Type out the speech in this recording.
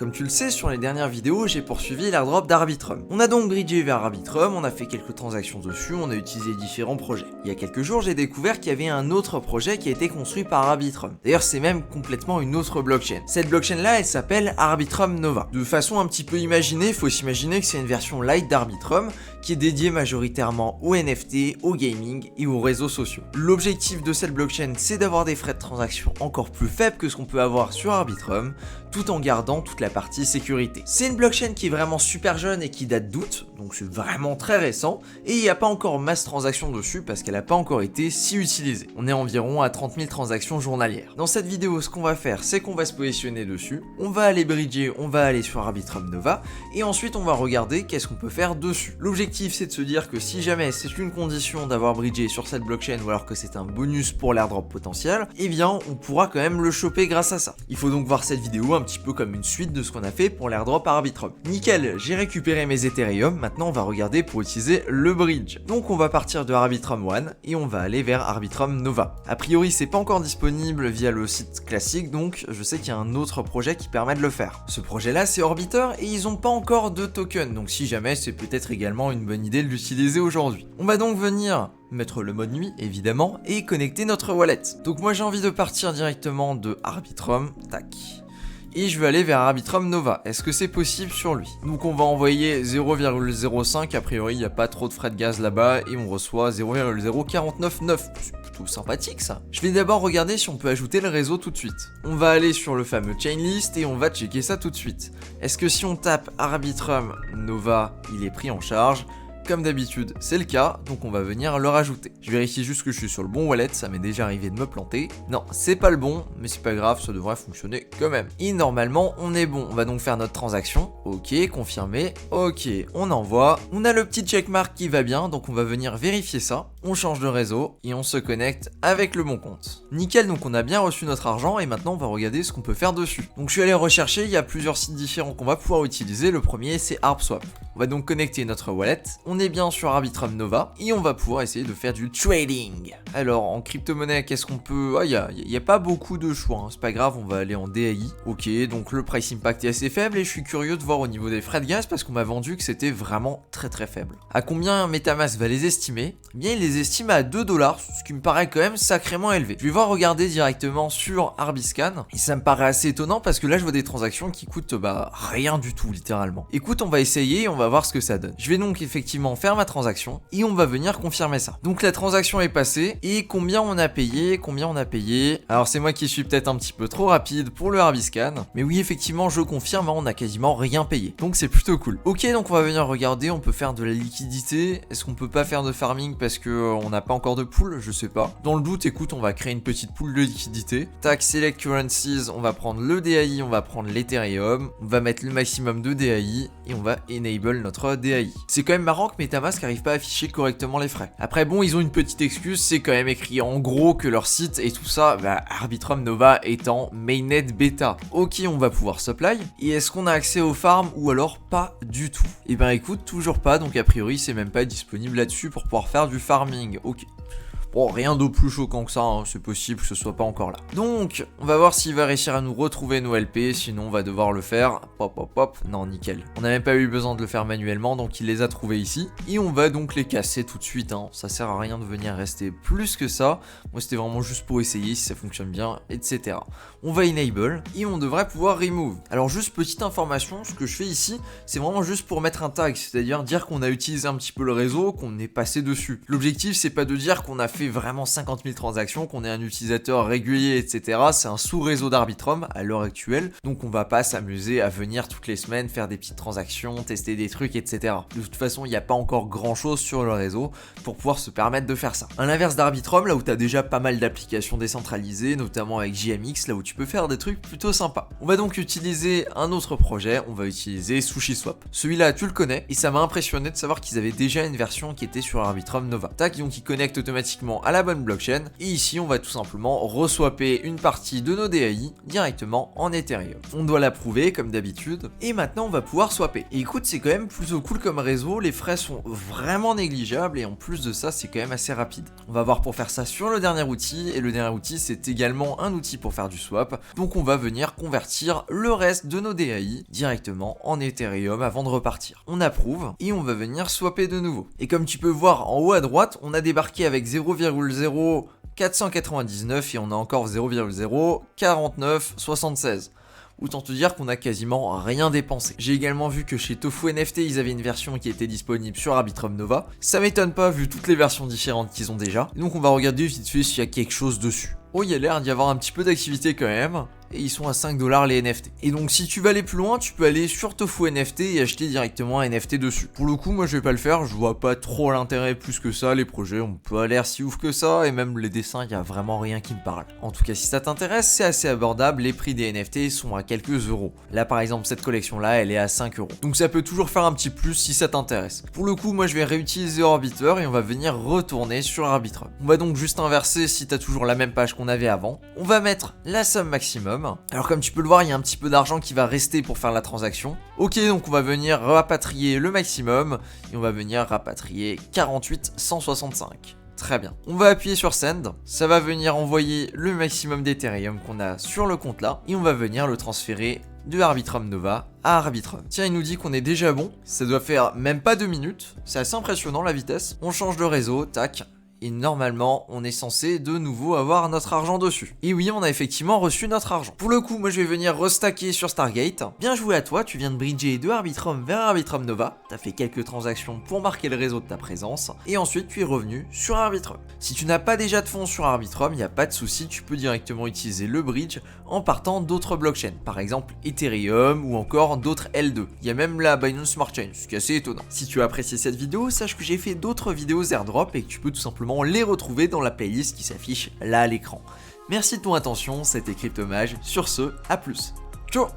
Comme tu le sais, sur les dernières vidéos, j'ai poursuivi l'airdrop d'Arbitrum. On a donc bridgé vers Arbitrum, on a fait quelques transactions dessus, on a utilisé différents projets. Il y a quelques jours, j'ai découvert qu'il y avait un autre projet qui a été construit par Arbitrum. D'ailleurs, c'est même complètement une autre blockchain. Cette blockchain-là, elle s'appelle Arbitrum Nova. De façon un petit peu imaginée, il faut s'imaginer que c'est une version light d'Arbitrum qui est dédiée majoritairement aux NFT, au gaming et aux réseaux sociaux. L'objectif de cette blockchain, c'est d'avoir des frais de transaction encore plus faibles que ce qu'on peut avoir sur Arbitrum, tout en gardant toute la partie sécurité. C'est une blockchain qui est vraiment super jeune et qui date d'août, donc c'est vraiment très récent, et il n'y a pas encore masse transactions dessus parce qu'elle n'a pas encore été si utilisée. On est environ à 30 000 transactions journalières. Dans cette vidéo, ce qu'on va faire, c'est qu'on va se positionner dessus, on va aller bridger, on va aller sur Arbitrum Nova, et ensuite on va regarder qu'est-ce qu'on peut faire dessus. L'objectif, c'est de se dire que si jamais c'est une condition d'avoir bridgé sur cette blockchain ou alors que c'est un bonus pour l'airdrop potentiel, eh bien on pourra quand même le choper grâce à ça. Il faut donc voir cette vidéo un petit peu comme une suite de ce qu'on a fait pour l'airdrop à Arbitrum. Nickel, j'ai récupéré mes Ethereum, maintenant on va regarder pour utiliser le bridge. Donc on va partir de Arbitrum One et on va aller vers Arbitrum Nova. A priori c'est pas encore disponible via le site classique, donc je sais qu'il y a un autre projet qui permet de le faire. Ce projet là c'est Orbiter et ils ont pas encore de token, donc si jamais c'est peut-être également une bonne idée de l'utiliser aujourd'hui. On va donc venir mettre le mode nuit évidemment et connecter notre wallet. Donc moi j'ai envie de partir directement de Arbitrum, tac. Et je vais aller vers Arbitrum Nova. Est-ce que c'est possible sur lui? Donc on va envoyer 0,05, a priori il n'y a pas trop de frais de gaz là-bas et on reçoit 0,0499. C'est plutôt sympathique ça. Je vais d'abord regarder si on peut ajouter le réseau tout de suite. On va aller sur le fameux chainlist et on va checker ça tout de suite. Est-ce que si on tape Arbitrum Nova, il est pris en charge? Comme d'habitude, c'est le cas, donc on va venir le rajouter. Je vérifie juste que je suis sur le bon wallet, ça m'est déjà arrivé de me planter. Non, c'est pas le bon, mais c'est pas grave, ça devrait fonctionner quand même. Et normalement, on est bon. On va donc faire notre transaction. Ok, confirmé. Ok, on envoie. On a le petit checkmark qui va bien, donc on va venir vérifier ça. On change de réseau et on se connecte avec le bon compte. Nickel, donc on a bien reçu notre argent et maintenant on va regarder ce qu'on peut faire dessus. Donc je suis allé rechercher, il y a plusieurs sites différents qu'on va pouvoir utiliser. Le premier, c'est ArbSwap. On va donc connecter notre wallet. On est bien sur Arbitrum Nova et on va pouvoir essayer de faire du trading. Alors en crypto-monnaie, qu'est-ce qu'on peut... Ah, il y a pas beaucoup de choix, hein. C'est pas grave, on va aller en DAI. Ok, donc le price impact est assez faible et je suis curieux de voir au niveau des frais de gaz parce qu'on m'a vendu que c'était vraiment très faible. À combien MetaMask va les estimer? Eh bien, il les estime à 2$, ce qui me paraît quand même sacrément élevé. Je vais voir regarder directement sur Arbiscan et ça me paraît assez étonnant parce que là je vois des transactions qui coûtent rien du tout littéralement. Écoute, on va essayer et on va voir ce que ça donne. Je vais donc effectivement faire ma transaction et on va venir confirmer ça. Donc la transaction est passée et combien on a payé? Alors c'est moi qui suis peut-être un petit peu trop rapide pour le Arbiscan, mais oui effectivement je confirme, on a quasiment rien payé. Donc c'est plutôt cool. Ok, donc on va venir regarder, on peut faire de la liquidité. Est-ce qu'on peut pas faire de farming parce que on n'a pas encore de pool? Je sais pas. Dans le doute, écoute, on va créer une petite pool de liquidité. Tac, select currencies, on va prendre le DAI, on va prendre l'Ethereum, on va mettre le maximum de DAI et on va enable notre DAI. C'est quand même marrant que MetaMask n'arrive pas à afficher correctement les frais. Après bon, ils ont une petite excuse, c'est quand même écrit en gros que leur site et tout ça, Arbitrum Nova est en mainnet bêta. Ok, on va pouvoir supply. Et est-ce qu'on a accès aux farms ou alors pas du tout? Et ben écoute, toujours pas, donc a priori c'est même pas disponible là-dessus pour pouvoir faire du farming. Ok. Bon, rien de plus choquant que ça, hein. C'est possible que ce soit pas encore là. Donc, on va voir s'il va réussir à nous retrouver nos LP, sinon on va devoir le faire. Hop, non, nickel. On n'a même pas eu besoin de le faire manuellement, donc il les a trouvés ici. Et on va donc les casser tout de suite, hein. Ça sert à rien de venir rester plus que ça. Moi, c'était vraiment juste pour essayer si ça fonctionne bien, etc. On va enable et on devrait pouvoir remove. Alors, juste petite information, ce que je fais ici, c'est vraiment juste pour mettre un tag, c'est-à-dire dire qu'on a utilisé un petit peu le réseau, qu'on est passé dessus. L'objectif, c'est pas de dire qu'on a fait vraiment 50 000 transactions, qu'on est un utilisateur régulier, etc. C'est un sous-réseau d'Arbitrum à l'heure actuelle, donc on va pas s'amuser à venir toutes les semaines faire des petites transactions, tester des trucs, etc. De toute façon, il n'y a pas encore grand-chose sur le réseau pour pouvoir se permettre de faire ça. À l'inverse d'Arbitrum, là où tu as déjà pas mal d'applications décentralisées, notamment avec JMX, là où tu peux faire des trucs plutôt sympas. On va donc utiliser un autre projet, on va utiliser SushiSwap. Celui-là, tu le connais, et ça m'a impressionné de savoir qu'ils avaient déjà une version qui était sur Arbitrum Nova. Tac, donc il connecte automatiquement directement à la bonne blockchain. Et ici, on va tout simplement reswapper une partie de nos DAI directement en Ethereum. On doit l'approuver comme d'habitude. Et maintenant, on va pouvoir swapper. Et écoute, c'est quand même plutôt cool comme réseau. Les frais sont vraiment négligeables et en plus de ça, c'est quand même assez rapide. On va voir pour faire ça sur le dernier outil. Et le dernier outil, c'est également un outil pour faire du swap. Donc, on va venir convertir le reste de nos DAI directement en Ethereum avant de repartir. On approuve et on va venir swapper de nouveau. Et comme tu peux voir en haut à droite, on a débarqué avec 0,0499 et on a encore 0,04976. Autant te dire qu'on a quasiment rien dépensé. J'ai également vu que chez Tofu NFT, ils avaient une version qui était disponible sur Arbitrum Nova. Ça m'étonne pas vu toutes les versions différentes qu'ils ont déjà. Donc on va regarder vite fait s'il y a quelque chose dessus. Oh, il y a l'air d'y avoir un petit peu d'activité quand même. Et ils sont à 5$ les NFT. Et donc si tu veux aller plus loin, tu peux aller sur Tofu NFT et acheter directement un NFT dessus. Pour le coup, moi je vais pas le faire, je vois pas trop l'intérêt plus que ça, les projets ont pas l'air si ouf que ça, et même les dessins, il y a vraiment rien qui me parle. En tout cas, si ça t'intéresse, c'est assez abordable, les prix des NFT sont à quelques euros. Là par exemple, cette collection-là, elle est à 5€. Donc ça peut toujours faire un petit plus si ça t'intéresse. Pour le coup, moi je vais réutiliser Orbiter et on va venir retourner sur Arbitrum. On va donc juste inverser si t'as toujours la même page qu'on avait avant. On va mettre la somme maximum. Alors comme tu peux le voir, il y a un petit peu d'argent qui va rester pour faire la transaction. Ok, donc on va venir rapatrier le maximum et on va venir rapatrier 48 165. Très bien. On va appuyer sur Send. Ça va venir envoyer le maximum d'Ethereum qu'on a sur le compte là et on va venir le transférer de Arbitrum Nova à Arbitrum. Tiens, il nous dit qu'on est déjà bon. Ça doit faire même pas 2 minutes. C'est assez impressionnant la vitesse. On change de réseau, tac. Et normalement, on est censé de nouveau avoir notre argent dessus. Et oui, on a effectivement reçu notre argent. Pour le coup, moi je vais venir restacker sur Stargate. Bien joué à toi, tu viens de bridger de Arbitrum vers Arbitrum Nova. T'as fait quelques transactions pour marquer le réseau de ta présence. Et ensuite, tu es revenu sur Arbitrum. Si tu n'as pas déjà de fonds sur Arbitrum, il n'y a pas de souci, tu peux directement utiliser le bridge en partant d'autres blockchains. Par exemple, Ethereum ou encore d'autres L2. Il y a même la Binance Smart Chain, ce qui est assez étonnant. Si tu as apprécié cette vidéo, sache que j'ai fait d'autres vidéos airdrop et que tu peux tout simplement les retrouver dans la playlist qui s'affiche là à l'écran. Merci de ton attention, c'était Cryptomage. Sur ce, à plus. Ciao.